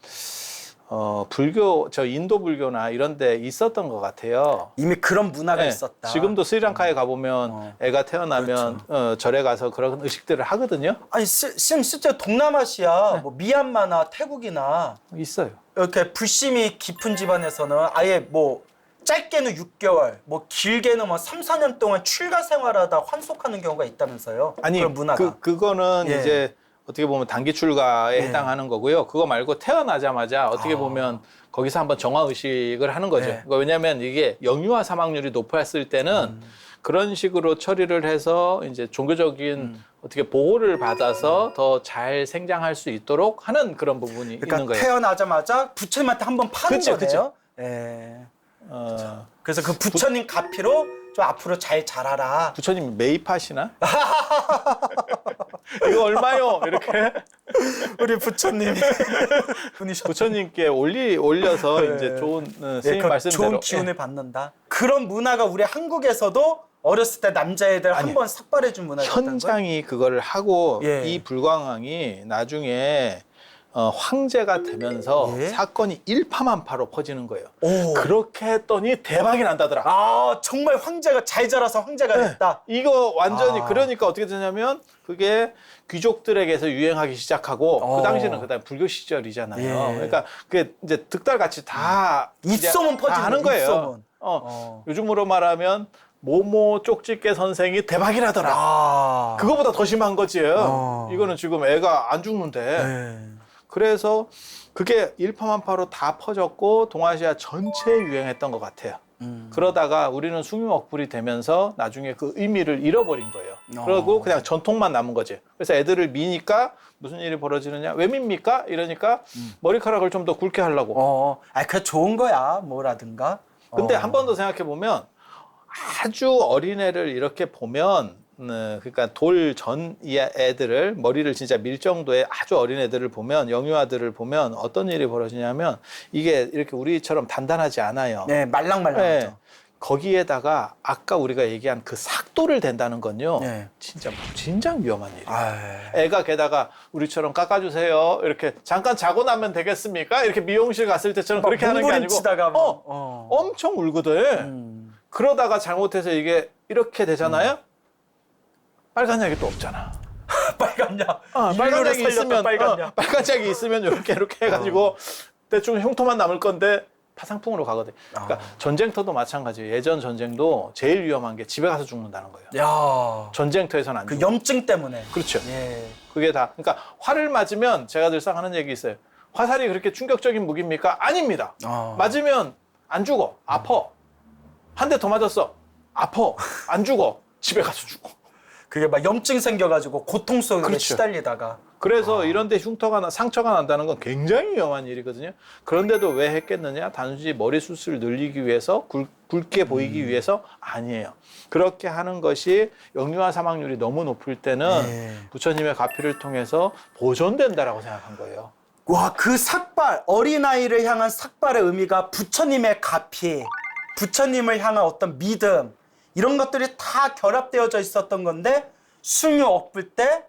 불교, 저 인도 불교나 이런 데 있었던 것 같아요. 이미 그런 문화가 네, 있었다. 지금도 스리랑카에 가보면 애가 태어나면 절에 가서 그런 의식들을 하거든요. 아니, 실제 동남아시아, 뭐 미얀마나 태국이나 있어요. 이렇게 불심이 깊은 집안에서는 아예 뭐 짧게는 6개월, 뭐 길게는 뭐 3, 4년 동안 출가 생활하다 환속하는 경우가 있다면서요. 아니, 그런 문화가. 그거는 예. 이제 어떻게 보면 단기 출가에 예. 해당하는 거고요. 그거 말고 태어나자마자 어떻게 보면 거기서 한번 정화 의식을 하는 거죠. 예. 그러니까 왜냐하면 이게 영유아 사망률이 높았을 때는 그런 식으로 처리를 해서 이제 종교적인 어떻게 보호를 받아서 더 잘 생장할 수 있도록 하는 그런 부분이 있는 그러니까 거예요. 태어나자마자 부처님한테 한번 파는 그쵸, 거네요. 예. 어, 그래서 그 부처님 가피로 좀 앞으로 잘 자라라. 부처님 매입하시나? 이거 얼마요? 이렇게 우리 부처님이 분이셨. 부처님께 올려서 이제 좋은 스님 그 말씀대로 좋은 기운을 받는다. 그런 문화가 우리 한국에서도 어렸을 때 남자애들 아니, 한번 삭발해준 문화가 있다는 거예요? 현장이 그거를 하고 예. 이 불광왕이 나중에 황제가 되면서 예? 사건이 일파만파로 퍼지는 거예요. 오. 그렇게 했더니 대박이 난다더라. 아 정말 황제가 잘 자라서 황제가 네. 됐다. 이거 완전히 아. 그러니까 어떻게 되냐면 그게 귀족들에게서 유행하기 시작하고 그 당시는 그다음 불교 시절이잖아요. 예. 그러니까 그게 이제 득달같이 다 입소문 이제 다 퍼지는 하는 거예요. 입소문. 요즘으로 말하면 모모 쪽집게 선생이 대박이라더라. 아. 그거보다 더 심한 거지. 이거는 지금 애가 안 죽는데. 네. 그래서 그게 일파만파로 다 퍼졌고 동아시아 전체에 유행했던 것 같아요. 그러다가 우리는 수미먹불이 되면서 나중에 그 의미를 잃어버린 거예요. 그리고 그냥 전통만 남은 거지. 그래서 애들을 미니까 무슨 일이 벌어지느냐? 왜 밉니까? 이러니까 머리카락을 좀 더 굵게 하려고. 그게 좋은 거야, 뭐라든가. 근데 한 번 더 생각해 보면 아주 어린애를 이렇게 보면 그러니까 돌 전 애들을 머리를 진짜 밀 정도의 아주 어린 애들을 보면 영유아들을 보면 어떤 일이 벌어지냐면 이게 이렇게 우리처럼 단단하지 않아요. 네, 말랑말랑하죠. 네. 거기에다가 아까 우리가 얘기한 그 삭도를 댄다는 건요. 네. 진짜 위험한 일이에요. 아유. 애가 게다가 우리처럼 깎아주세요. 이렇게 잠깐 자고 나면 되겠습니까? 이렇게 미용실 갔을 때처럼 그렇게 하는 게 아니고 치다가 엄청 울거든. 그러다가 잘못해서 이게 이렇게 되잖아요. 빨간 약이 또 없잖아. 빨간 약. 빨간 약이 있으면 빨간 약. 빨간 약이 있으면 이렇게 해가지고 대충 흉터만 남을 건데 파상풍으로 가거든. 그러니까 전쟁터도 마찬가지예요. 예전 전쟁도 제일 위험한 게 집에 가서 죽는다는 거예요. 야. 전쟁터에서는 안 그 죽어. 염증 때문에. 그렇죠. 예. 그게 다. 그러니까 활을 맞으면 제가 늘상 하는 얘기 있어요. 화살이 그렇게 충격적인 무기입니까? 아닙니다. 맞으면 안 죽어. 아파. 한 대 더 맞았어. 아파. 안 죽어. 집에 가서 죽어. 그게 막 염증 생겨가지고 고통 속에 그렇죠. 시달리다가. 그래서 이런 데 상처가 난다는 건 굉장히 위험한 일이거든요. 그런데도 왜 했겠느냐? 단지 머리숱을 늘리기 위해서, 굵게 보이기 위해서? 아니에요. 그렇게 하는 것이 영유아 사망률이 너무 높을 때는 부처님의 가피를 통해서 보존된다라고 생각한 거예요. 와, 그 삭발, 어린아이를 향한 삭발의 의미가 부처님의 가피, 부처님을 향한 어떤 믿음, 이런 것들이 다 결합되어져 있었던 건데 수묘 엎을 때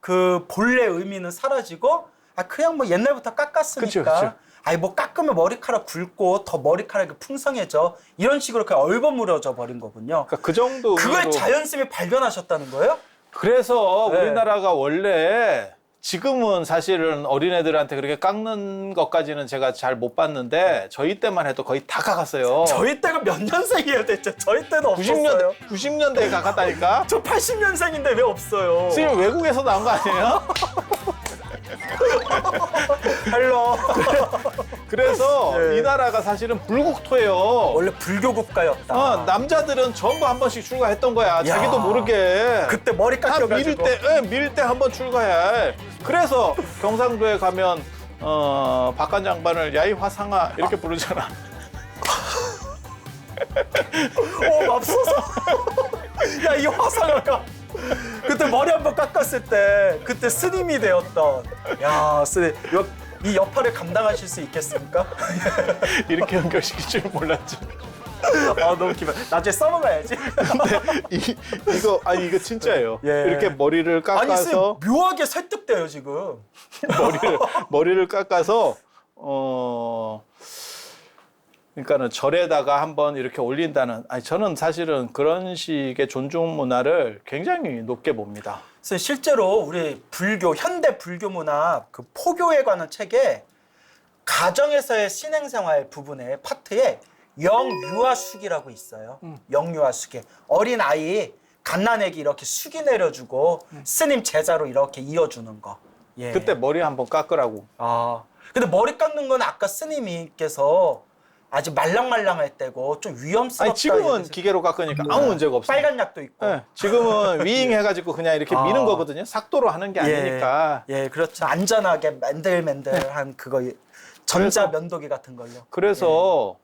그 본래 의미는 사라지고 그냥 뭐 옛날부터 깎았으니까 그쵸. 뭐 깎으면 머리카락 굵고 더 머리카락이 풍성해져 이런 식으로 그냥 얼버무려져 버린 거군요. 그러니까 그 정도 그걸 의미로- 자연스님이 발견하셨다는 거예요? 그래서 네. 우리나라가 원래 지금은 사실은 어린애들한테 그렇게 깎는 것까지는 제가 잘 못 봤는데 저희 때만 해도 거의 다 깎았어요. 저희 때가 몇 년생이에요 대체? 저희 때는 없었어요. 90년대에 깎았다니까? 저 80년생인데 왜 없어요? 선생님 외국에서 나온 거 아니에요? 헬로. 그래서 네. 이 나라가 사실은 불국토예요. 원래 불교 국가였다. 남자들은 전부 한 번씩 출가했던 거야. 자기도 모르게. 그때 머리 다 깎여가지고. 밀 때 한 번 출가해. 그래서 경상도에 가면 박간 장반을 야이 화상아 이렇게 부르잖아. 맙소사. 야, 이 화상아가. 그때 머리 한 번 깎았을 때 그때 스님이 되었던. 야, 스님. 이 여파를 감당하실 수 있겠습니까? 이렇게 연결시킬 줄 몰랐지. 너무 기분. 나중에 써먹어야지. 근데 이거 진짜예요. 예. 이렇게 머리를 아니, 깎아서 스님 묘하게 설득돼요 지금. 머리를 깎아서 그러니까는 절에다가 한번 이렇게 올린다는. 저는 사실은 그런 식의 존중 문화를 굉장히 높게 봅니다. 그래서 실제로 우리 불교 현대 불교 문화 그 포교에 관한 책에 가정에서의 신행생활 부분의 파트에 영유아숙이라고 있어요. 영유아숙이 어린 아이 갓난애기 이렇게 숙이 내려주고 스님 제자로 이렇게 이어주는 거. 예. 그때 머리 한번 깎으라고. 근데 머리 깎는 건 아까 스님께서 아직 말랑말랑할 때고 좀 위험스럽다. 아니 지금은 이래서. 기계로 깎으니까 아무 문제가 없어요. 빨간 약도 있고. 네, 지금은 위잉 해가지고 그냥 이렇게 미는 거거든요. 삭도로 하는 게 아니니까. 예, 그렇죠. 안전하게 맨들맨들한 그거 전자 면도기 같은 걸로. 그래서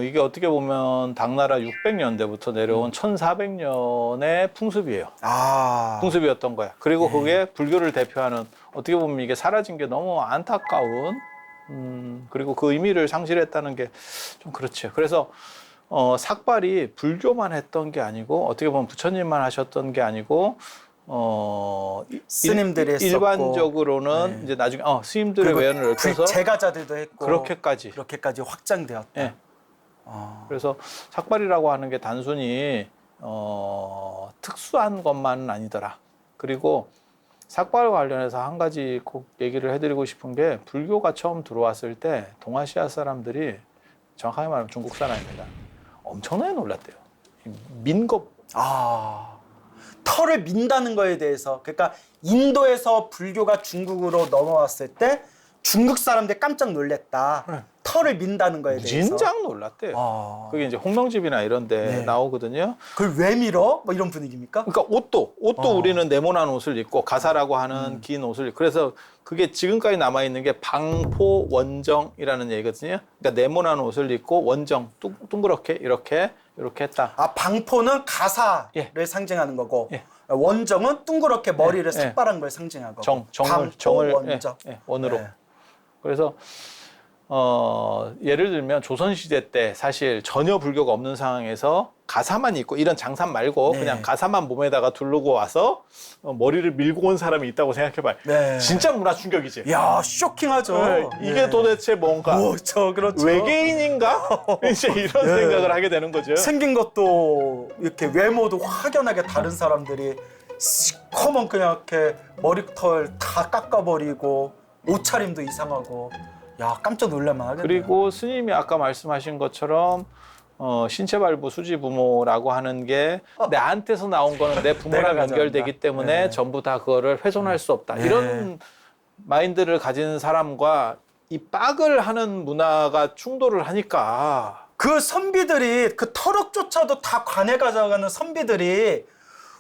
이게 어떻게 보면 당나라 600년대부터 내려온 1400년의 풍습이에요. 아. 풍습이었던 거야. 그리고 그게 불교를 대표하는 어떻게 보면 이게 사라진 게 너무 안타까운 그리고 그 의미를 상실했다는 게 좀 그렇죠. 그래서 삭발이 불교만 했던 게 아니고 어떻게 보면 부처님만 하셨던 게 아니고 스님들이 했었고. 일반적으로는 네. 이제 나중에 스님들의 그리고 외연을 넓혀서 제가자들도 했고 그렇게까지. 이렇게까지 확장되었다. 예. 아. 그래서 삭발이라고 하는 게 단순히 특수한 것만은 아니더라. 그리고 삭발 관련해서 한 가지 꼭 얘기를 해드리고 싶은 게 불교가 처음 들어왔을 때 동아시아 사람들이 정확하게 말하면 중국 사람입니다. 엄청나게 놀랐대요. 민거 아. 털을 민다는 거에 대해서 그러니까 인도에서 불교가 중국으로 넘어왔을 때 중국 사람들 깜짝 놀랬다. 네. 털을 민다는 거에 대해서. 진작 놀랐대요. 아. 그게 이제 홍명집이나 이런 데 네. 나오거든요. 그걸 왜 밀어? 뭐 이런 분위기입니까? 그러니까 옷도 우리는 네모난 옷을 입고 가사라고 하는 긴 옷을 입고 그래서 그게 지금까지 남아 있는 게 방포 원정이라는 얘기거든요. 그러니까 네모난 옷을 입고 원정 둥그렇게 이렇게 했다. 아, 방포는 가사를 예. 상징하는 거고 예. 원정은 둥그렇게 머리를 예. 삭발한 걸 상징하는 거고. 정을 방포 원정. 원으로. 네. 그래서 예를 들면 조선시대 때 사실 전혀 불교가 없는 상황에서 가사만 입고 이런 장산 말고 네. 그냥 가사만 몸에다가 두르고 와서 머리를 밀고 온 사람이 있다고 생각해봐요. 네. 진짜 문화 충격이지. 야, 쇼킹하죠. 네, 이게 네. 도대체 뭔가 그렇죠. 외계인인가? 이제 이런 네. 생각을 하게 되는 거죠. 생긴 것도 이렇게 외모도 확연하게 다른 사람들이 시커먼 그냥 이렇게 머리털 다 깎아버리고 옷차림도 이상하고 야, 깜짝 놀랄만 하겠네요. 그리고 스님이 아까 말씀하신 것처럼 신체 발부 수지 부모라고 하는 게 나한테서 나온 거는 내 내가 부모랑 가져간다. 연결되기 때문에 네. 전부 다 그거를 훼손할 수 없다. 네. 이런 마인드를 가진 사람과 이 빡을 하는 문화가 충돌을 하니까 그 선비들이 그 터럭조차도 다 관에 가져가는 선비들이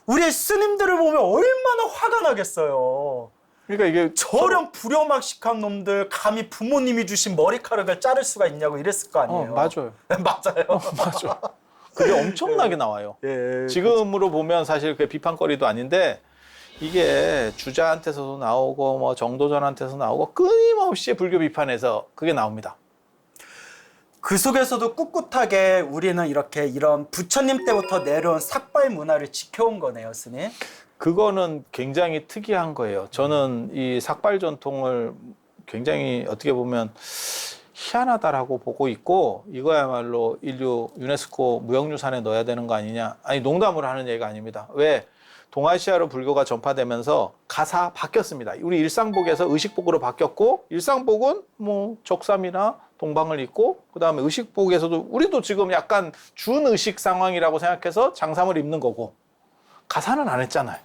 우리 스님들을 보면 얼마나 화가 나겠어요. 그러니까 이게 저런 불효막식한 놈들 감히 부모님이 주신 머리카락을 자를 수가 있냐고 이랬을 거 아니에요. 맞아요. 맞아요. 맞아. 그게 엄청나게 나와요. 예. 지금으로 보면 사실 그게 비판거리도 아닌데 이게 주자한테서도 나오고 뭐 정도전한테서 나오고 끊임없이 불교 비판에서 그게 나옵니다. 그 속에서도 꿋꿋하게 우리는 이렇게 이런 부처님 때부터 내려온 삭발 문화를 지켜온 거네요, 스님. 그거는 굉장히 특이한 거예요. 저는 이 삭발 전통을 굉장히 어떻게 보면 희한하다라고 보고 있고 이거야말로 인류 유네스코 무형유산에 넣어야 되는 거 아니냐. 아니 농담으로 하는 얘기가 아닙니다. 왜? 동아시아로 불교가 전파되면서 가사 바뀌었습니다. 우리 일상복에서 의식복으로 바뀌었고 일상복은 뭐 적삼이나 동방을 입고 그다음에 의식복에서도 우리도 지금 약간 준의식 상황이라고 생각해서 장삼을 입는 거고 가사는 안 했잖아요.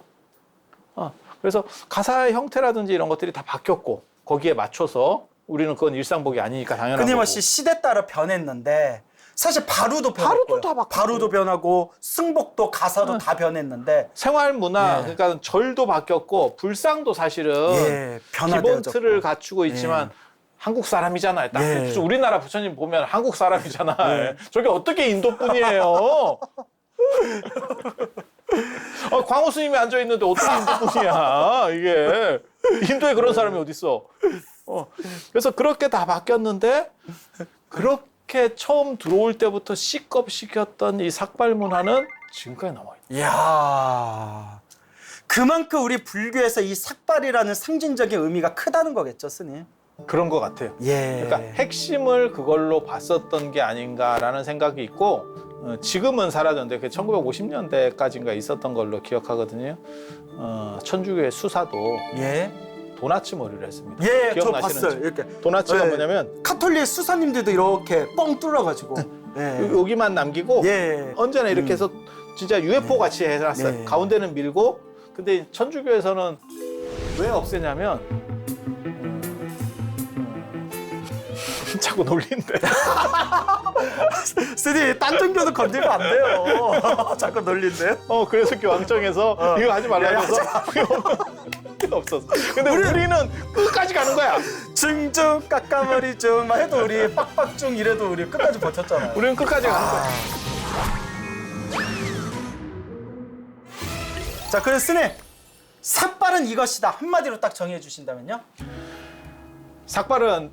그래서 가사의 형태라든지 이런 것들이 다 바뀌었고 거기에 맞춰서 우리는 그건 일상복이 아니니까 당연한 거고. 끊임없이 시대 따라 변했는데 사실 바루도 변했고요. 바루도 다 바뀌었고. 바루도 변하고 승복도 가사도 다 변했는데 생활 문화, 예. 그러니까 절도 바뀌었고 불상도 사실은 예, 기본 변화되어졌고. 틀을 갖추고 있지만 한국 사람이잖아요. 딱 예. 그래서 우리나라 부처님 보면 한국 사람이잖아. 저게 어떻게 인도 분이에요? 광호 스님이 앉아 있는데 어떻게 인도 분이야? 이게 인도에 그런 사람이 어디 있어? 그래서 그렇게 다 바뀌었는데 그렇게 처음 들어올 때부터 시겁시켰던 이 삭발 문화는 지금까지 남아 있다. 이야, 그만큼 우리 불교에서 이 삭발이라는 상징적인 의미가 크다는 거겠죠, 스님? 그런 것 같아요. 예. 그러니까 핵심을 그걸로 봤었던 게 아닌가라는 생각이 있고 지금은 사라졌는데 그 1950년대까지인가 있었던 걸로 기억하거든요. 천주교의 수사도 예. 도나츠 머리를 했습니다. 예, 저 기억나시는지? 봤어요. 이렇게 도나츠가 예. 뭐냐면 카톨릭 수사님들도 이렇게 뻥 뚫어가지고. 예. 여기만 남기고 예. 언제나 이렇게 해서 진짜 UFO 같이 해놨어요. 네. 가운데는 밀고. 근데 천주교에서는 왜 없애냐면 자꾸 놀린대. 스님 딴 종교도 건들면 안 돼요. 자꾸 놀린대요. 그래서 교황청에서 이거 하지 말라면서 필요 없었어. 근데 우리는 끝까지 가는 거야. 증중 깎아머리 중막 해도 우리 빡빡중 이래도 우리 끝까지 버텼잖아요. 우리는 끝까지 가는 거야. 자, 그래서 스님 삭발은 이것이다 한마디로 딱 정해 주신다면요? 삭발은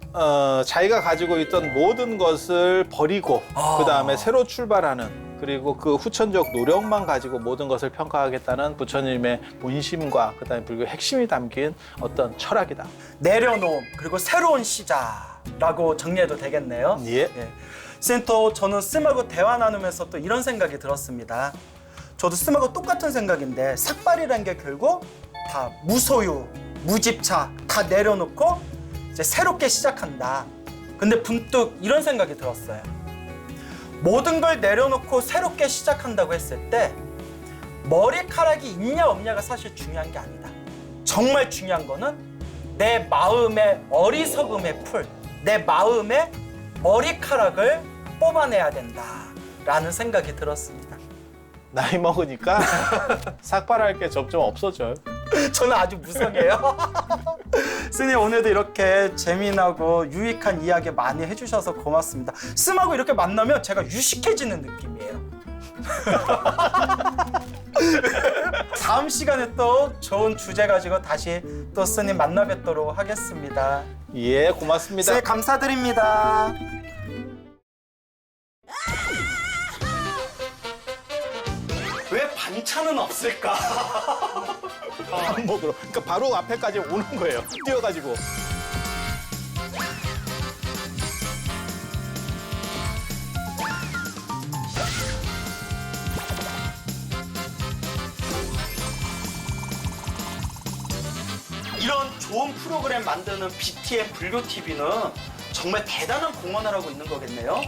자기가 가지고 있던 모든 것을 버리고 그 다음에 새로 출발하는, 그리고 그 후천적 노력만 가지고 모든 것을 평가하겠다는 부처님의 본심과 그 다음에 불교의 핵심이 담긴 어떤 철학이다. 내려놓음 그리고 새로운 시작라고 정리해도 되겠네요. 예. 스님 또 저는 스님하고 대화 나누면서 또 이런 생각이 들었습니다. 저도 스님하고 똑같은 생각인데 삭발이라는 게 결국 다 무소유, 무집착 다 내려놓고 이제 새롭게 시작한다. 근데 문득 이런 생각이 들었어요. 모든 걸 내려놓고 새롭게 시작한다고 했을 때 머리카락이 있냐 없냐가 사실 중요한 게 아니다. 정말 중요한 거는 내 마음의 어리석음의 풀, 내 마음의 머리카락을 뽑아내야 된다라는 생각이 들었습니다. 나이 먹으니까 삭발할 게 점점 없어져요. 저는 아주 무성해요. 스님 오늘도 이렇게 재미나고 유익한 이야기 많이 해주셔서 고맙습니다. 스님하고 이렇게 만나면 제가 유식해지는 느낌이에요. 다음 시간에 또 좋은 주제 가지고 다시 또 스님 만나 뵙도록 하겠습니다. 예, 고맙습니다. 스님 감사드립니다. 왜 반찬은 없을까? 밥 먹으러. 그러니까 바로 앞에까지 오는 거예요. 뛰어가지고. 이런 좋은 프로그램 만드는 BTN 불교TV는 정말 대단한 공헌을 하고 있는 거겠네요.